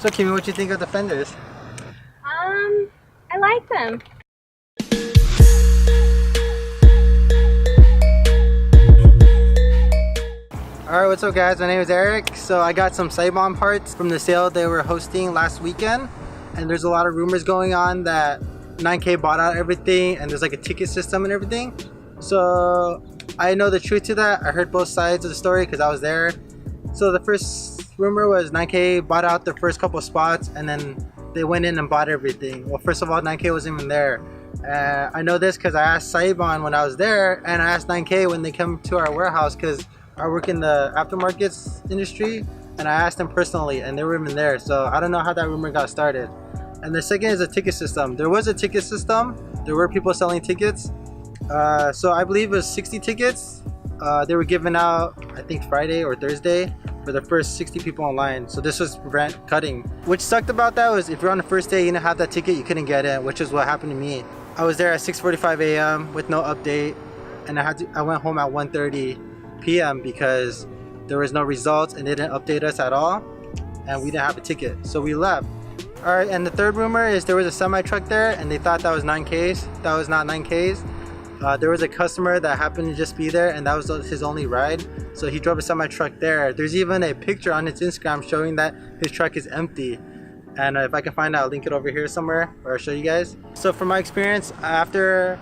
So Kimmy, what do you think of the fenders? I like them. Alright, what's up guys? My name is Eric. So I got some Seibon parts from the sale they were hosting last weekend. And there's a lot of rumors going on that 9K bought out everything and there's like a ticket system and everything. So I know the truth to that. I heard both sides of the story because I was there. So the first rumor was 9K bought out the first couple spots and then they went in and bought everything. Well, first of all, 9K wasn't even there. I know this because I asked Seibon when I was there, and I asked 9K when they come to our warehouse because I work in the aftermarkets industry, and I asked them personally and they were even there. So I don't know how that rumor got started. And the second is a ticket system. There was a ticket system. There were people selling tickets. So I believe it was 60 tickets. They were given out, I think Friday or Thursday, for the first 60 people online. So this was rent cutting. Which sucked about that was if you're on the first day, you didn't have that ticket, you couldn't get in, which is what happened to me. I was there at 6:45 a.m. with no update, and I went home at 1:30 p.m. because there was no results and they didn't update us at all, and we didn't have a ticket, so we left. All right, and the third rumor is there was a semi truck there and they thought that was 9Ks. That was not 9Ks. There was a customer that happened to just be there and that was his only ride, so he drove a semi truck there. There's even a picture on his Instagram showing that his truck is empty, and if I can find it, I'll link it over here somewhere or I'll show you guys. So from my experience, after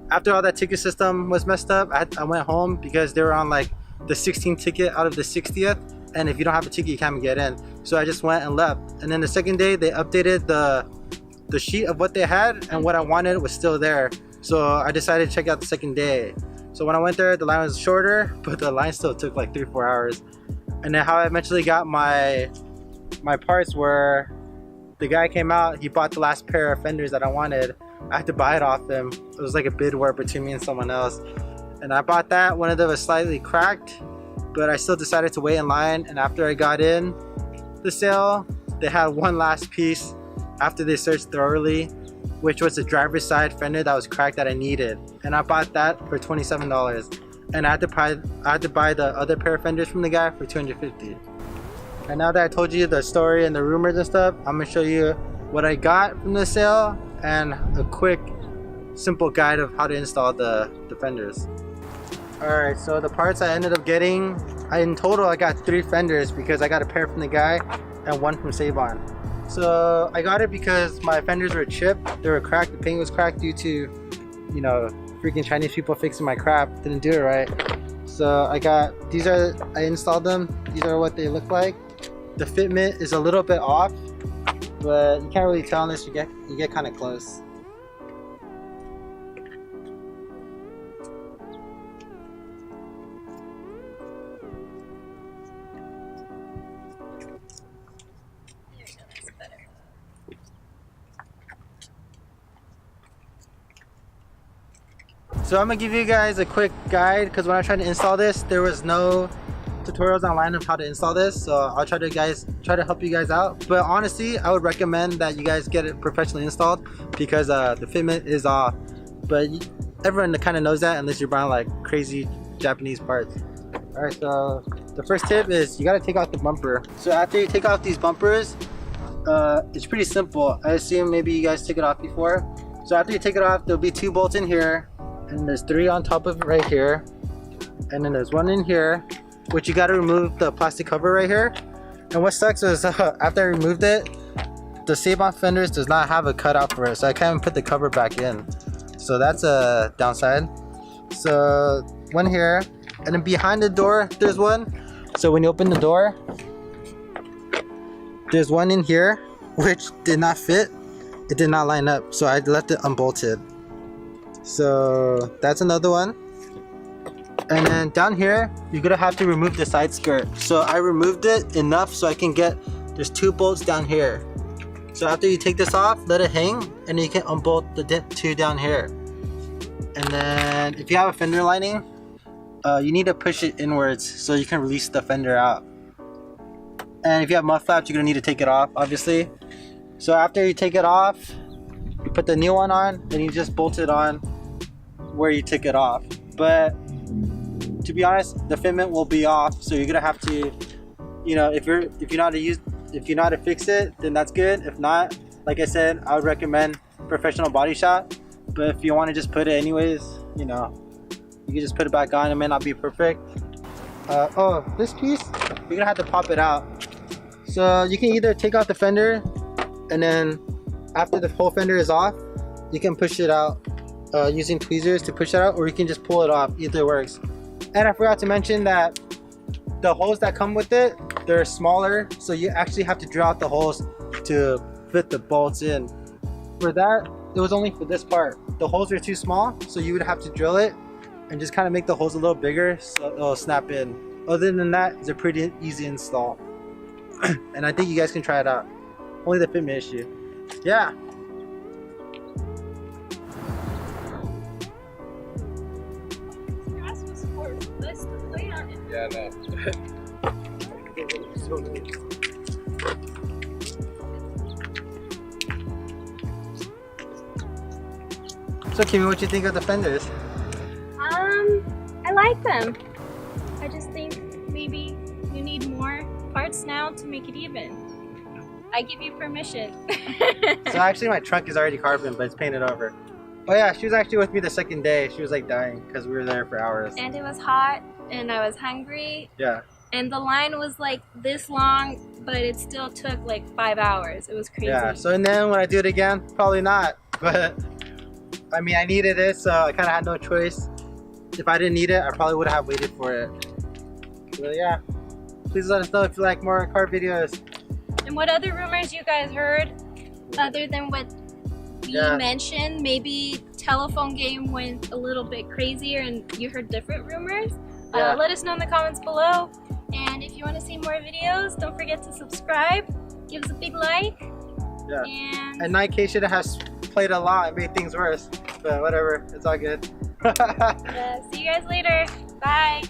all that ticket system was messed up, I went home because they were on like the 16th ticket out of the 60th, and if you don't have a ticket you can't get in. So I just went and left, and then the second day they updated the sheet of what they had, and what I wanted was still there. So I decided to check out the second day. So when I went there, the line was shorter, but the line still took like 3-4 hours. And then how I eventually got my parts were, the guy came out, he bought the last pair of fenders that I wanted. I had to buy it off him. It was like a bid war between me and someone else. And I bought that. One of them was slightly cracked, but I still decided to wait in line. And after I got in the sale, they had one last piece after they searched thoroughly, which was the driver's side fender that was cracked that I needed, and I bought that for $27, and I had to buy the other pair of fenders from the guy for $250. And now that I told you the story and the rumors and stuff, I'm gonna show you what I got from the sale and a quick simple guide of how to install the fenders. Alright, so the parts I ended up getting, in total I got 3 fenders because I got a pair from the guy and one from Seibon. So I got it because my fenders were chipped, they were cracked, the paint was cracked due to, you know, freaking Chinese people fixing my crap, didn't do it right. So I installed them, these are what they look like. The fitment is a little bit off, but you can't really tell unless you get kind of close. So I'm gonna give you guys a quick guide because when I tried to install this, there was no tutorials online of how to install this. So I'll try to help you guys out. But honestly, I would recommend that you guys get it professionally installed because the fitment is off. But everyone kind of knows that unless you're buying like crazy Japanese parts. All right, so the first tip is you gotta take off the bumper. So after you take off these bumpers, it's pretty simple. I assume maybe you guys took it off before. So after you take it off, there'll be 2 bolts in here. And there's 3 on top of it right here, and then there's 1 in here, which you got to remove the plastic cover right here. And what sucks is after I removed it, the Seibon fenders does not have a cutout for it, so I can't even put the cover back in. So that's a downside. So 1 here, and then behind the door there's 1. So when you open the door, there's 1 in here which did not fit. It did not line up, so I left it unbolted. So that's another one. And then down here you're gonna have to remove the side skirt. So I removed it enough so I can there's 2 bolts down here. So after you take this off, let it hang, and then you can unbolt the 2 down here. And then if you have a fender lining, you need to push it inwards so you can release the fender out. And if you have mud flaps, you're gonna need to take it off, obviously. So after you take it off, you put the new one on, then you just bolt it on where you took it off. But to be honest, the fitment will be off, so you're gonna have to, you know, if you know how to use if you know how to fix it, then that's good. If not, like I said, I would recommend professional body shop. But if you want to just put it anyways, you know, you can just put it back on. It may not be perfect. Oh, this piece, you're gonna have to pop it out. So you can either take out the fender, and then after the whole fender is off, you can push it out using tweezers to push it out, or you can just pull it off. Either works. And I forgot to mention that the holes that come with it, they're smaller, so you actually have to drill out the holes to fit the bolts in. For that, it was only for this part. The holes are too small, so you would have to drill it and just kind of make the holes a little bigger so it'll snap in. Other than that, it's a pretty easy install. And I think you guys can try it out. Only the fitment issue. Yeah. Yeah, no. So Kimmy, what you think of the fenders? I like them. I just think maybe you need more parts now to make it even. I give you permission. So actually my trunk is already carbon, but it's painted over. Oh yeah, she was actually with me the second day. She was like dying because we were there for hours. And it was hot and I was hungry. Yeah. And the line was like this long, but it still took like 5 hours. It was crazy. Yeah, so and then when I do it again, probably not. But I mean, I needed it, so I kind of had no choice. If I didn't need it, I probably would have waited for it. So yeah, please let us know if you like more car videos. And what other rumors you guys heard other than what we mentioned? Maybe telephone game went a little bit crazier and you heard different rumors. Let us know in the comments below. And if you want to see more videos, don't forget to subscribe. Give us a big like. Yeah. And 9K should have played a lot and made things worse. But whatever, it's all good. see you guys later. Bye.